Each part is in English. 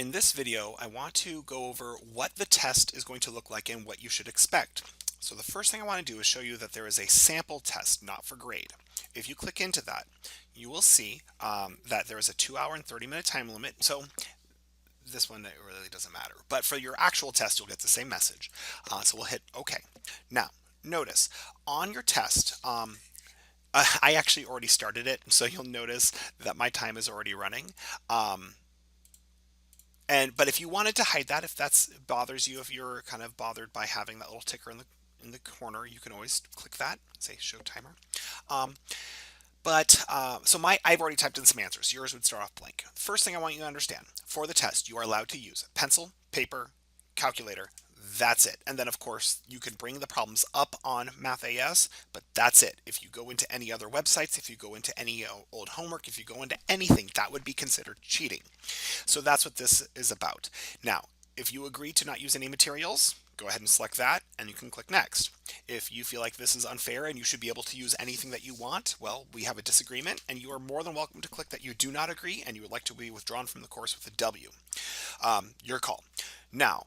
In this video, I want to go over what the test is going to look like and what you should expect. So the first thing I want to do is show you that there is a sample test, not for grade. If you click into that, you will see that there is a 2 hour and 30-minute time limit. So this one it really doesn't matter. But for your actual test, you'll get the same message. So we'll hit OK. Now, notice on your test, I actually already started it, so you'll notice that my time is already running. But if you wanted to hide that, if that bothers you, if you're kind of bothered by having that little ticker in the corner, you can always click that, say show timer. I've already typed in some answers. Yours would start off blank. First thing I want you to understand, for the test, you are allowed to use pencil, paper, calculator. That's it. And then of course you can bring the problems up on MathAS, but that's it. If you go into any other websites, if you go into any old homework, if you go into anything, that would be considered cheating. So that's what this is about. Now, if you agree to not use any materials, go ahead and select that and you can click next. If you feel like this is unfair and you should be able to use anything that you want, well, we have a disagreement and you are more than welcome to click that you do not agree and you would like to be withdrawn from the course with a W. Your call. Now,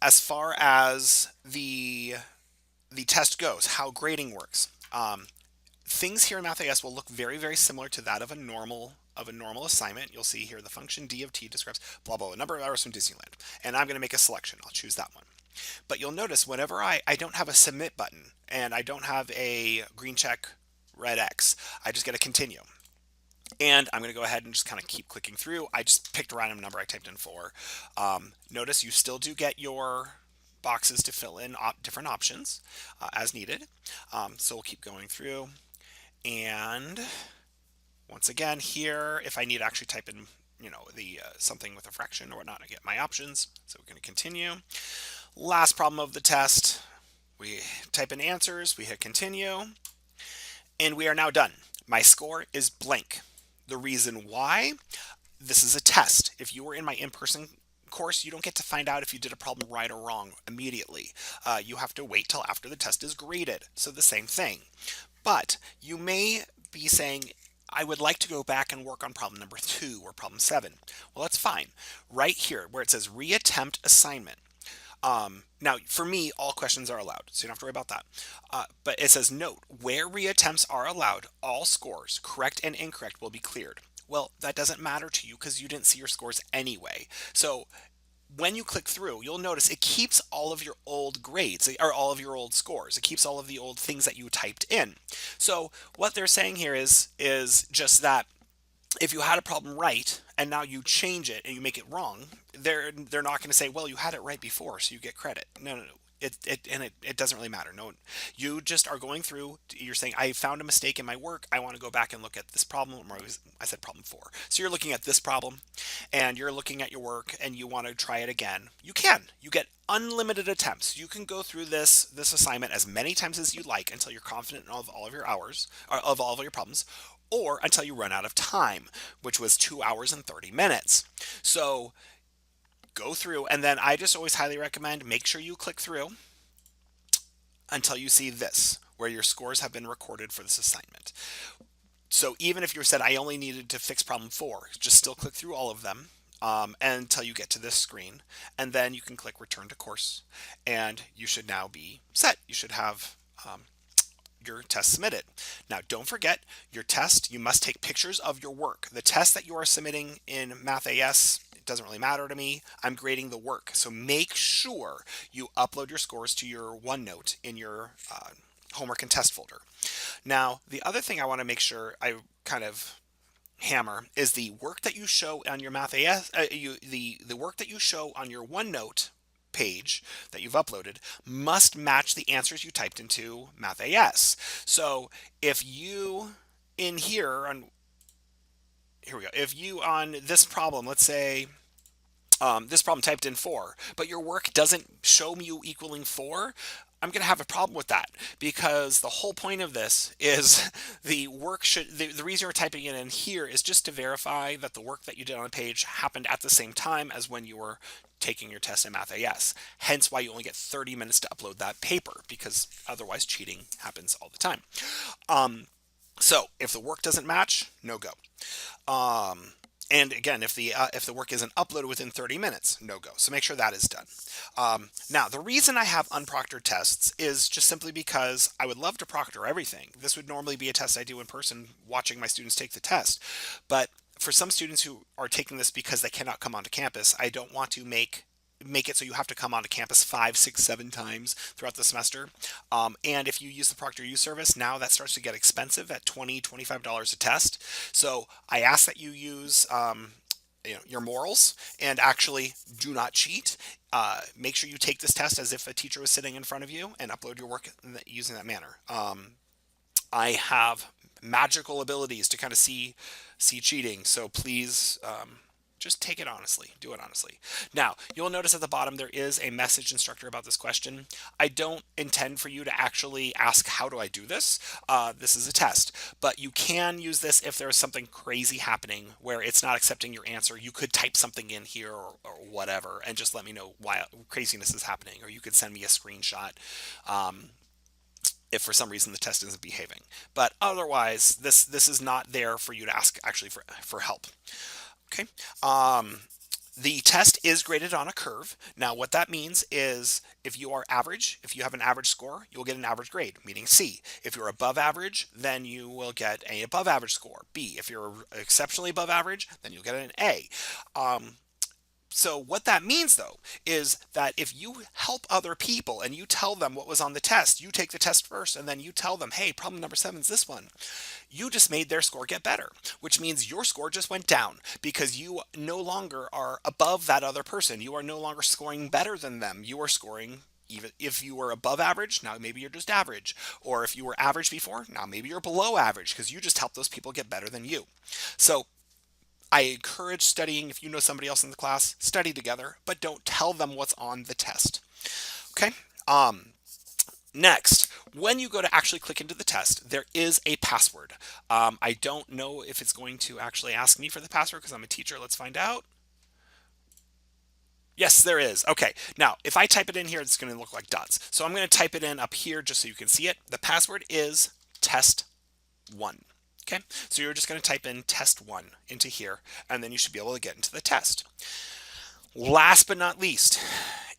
as far as the test goes, how grading works, things here in MathAS will look very, very similar to that of a normal assignment. You'll see here the function d of t describes blah blah, a number of hours from Disneyland, and I'm going to make a selection. I'll choose that one. But you'll notice whenever I don't have a submit button and I don't have a green check, red X, I just get a continue. And I'm going to go ahead and just kind of keep clicking through. I just picked a random number. I typed in 4. Notice you still do get your boxes to fill in different options as needed. So we'll keep going through. And once again here, if I need to actually type in, the something with a fraction or whatnot, I get my options. So we're going to continue. Last problem of the test. We type in answers. We hit continue. And we are now done. My score is blank. The reason why, this is a test. If you were in my in-person course, you don't get to find out if you did a problem right or wrong immediately. You have to wait till after the test is graded. So the same thing. But you may be saying, I would like to go back and work on problem number 2 or problem 7. Well, that's fine. Right here where it says reattempt assignment. Now, for me, all questions are allowed, so you don't have to worry about that. But it says, note, where reattempts are allowed, all scores, correct and incorrect, will be cleared. Well, that doesn't matter to you because you didn't see your scores anyway. So when you click through, you'll notice it keeps all of your old grades, or all of your old scores. It keeps all of the old things that you typed in. So what they're saying here is just that if you had a problem right and now you change it and you make it wrong, they're not going to say, well, you had it right before, so you get credit. No. It doesn't really matter. No, you just are going through. You're saying, I found a mistake in my work. I want to go back and look at this problem. Or I said problem 4. So you're looking at this problem, and you're looking at your work, and you want to try it again. You can. You get unlimited attempts. You can go through this assignment as many times as you like until you're confident of all of your hours, or of all of your problems, or until you run out of time, which was 2 hours and 30 minutes. So go through, and then I just always highly recommend make sure you click through until you see this, where your scores have been recorded for this assignment. So even if you said I only needed to fix problem 4, just still click through all of them until you get to this screen, and then you can click return to course, and you should now be set. You should have your test submitted. Now, don't forget your test. You must take pictures of your work. The test that you are submitting in MathAS, it doesn't really matter to me. I'm grading the work. So make sure you upload your scores to your OneNote in your homework and test folder. Now, the other thing I want to make sure I kind of hammer is the work that you show on your MathAS, the work that you show on your OneNote page that you've uploaded must match the answers you typed into MathAS. So if you in here we go. If you on this problem, let's say this problem typed in 4, but your work doesn't show you equaling 4, I'm going to have a problem with that, because the whole point of this is the work should, the reason you're typing it in here is just to verify that the work that you did on the page happened at the same time as when you were taking your test in MathAS. Hence why you only get 30 minutes to upload that paper, because otherwise cheating happens all the time. So if the work doesn't match, no go. And again, if the work isn't uploaded within 30 minutes, no go. So make sure that is done. Now, the reason I have unproctored tests is just simply because I would love to proctor everything. This would normally be a test I do in person, watching my students take the test. But for some students who are taking this because they cannot come onto campus, I don't want to make it so you have to come onto campus 5, 6, 7 times throughout the semester. And if you use the Proctor U service, now that starts to get expensive at $20, $25 a test. So I ask that you use your morals and actually do not cheat. Make sure you take this test as if a teacher was sitting in front of you and upload your work using that manner. I have magical abilities to kind of see cheating, so please just take it honestly. Do it honestly. Now, you'll notice at the bottom there is a message instructor about this question. I don't intend for you to actually ask, how do I do this? This is a test, but you can use this if there's something crazy happening where it's not accepting your answer. You could type something in here or whatever and just let me know why craziness is happening, or you could send me a screenshot. If for some reason the test isn't behaving. But otherwise, this is not there for you to ask actually for help. Okay. The test is graded on a curve. Now, what that means is if you are average, if you have an average score, you'll get an average grade, meaning C. If you're above average, then you will get a above average score, B. If you're exceptionally above average, then you'll get an A. So what that means, though, is that if you help other people and you tell them what was on the test, you take the test first, and then you tell them, hey, problem number 7 is this one. You just made their score get better, which means your score just went down because you no longer are above that other person. You are no longer scoring better than them. You are scoring, even if you were above average, now maybe you're just average. Or if you were average before, now maybe you're below average because you just helped those people get better than you. So I encourage studying. If you know somebody else in the class, study together, but don't tell them what's on the test. Okay. Next, when you go to actually click into the test, there is a password. I don't know if it's going to actually ask me for the password because I'm a teacher. Let's find out. Yes, there is. Okay. Now, if I type it in here, it's going to look like dots. So I'm going to type it in up here just so you can see it. The password is test1. Okay, so you're just going to type in test1 into here, and then you should be able to get into the test. Last but not least,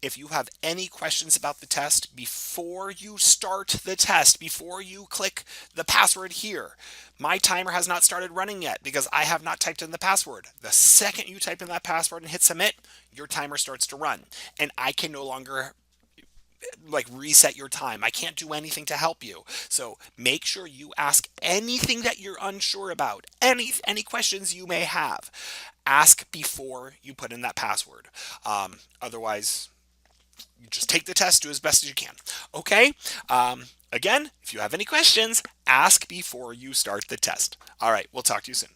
if you have any questions about the test before you start the test, before you click the password here, my timer has not started running yet because I have not typed in the password. The second you type in that password and hit submit, your timer starts to run, and I can no longer reset your time. I can't do anything to help you. So make sure you ask anything that you're unsure about, any questions you may have. Ask before you put in that password. Otherwise, you just take the test, do as best as you can. Okay? Again, if you have any questions, ask before you start the test. All right, we'll talk to you soon.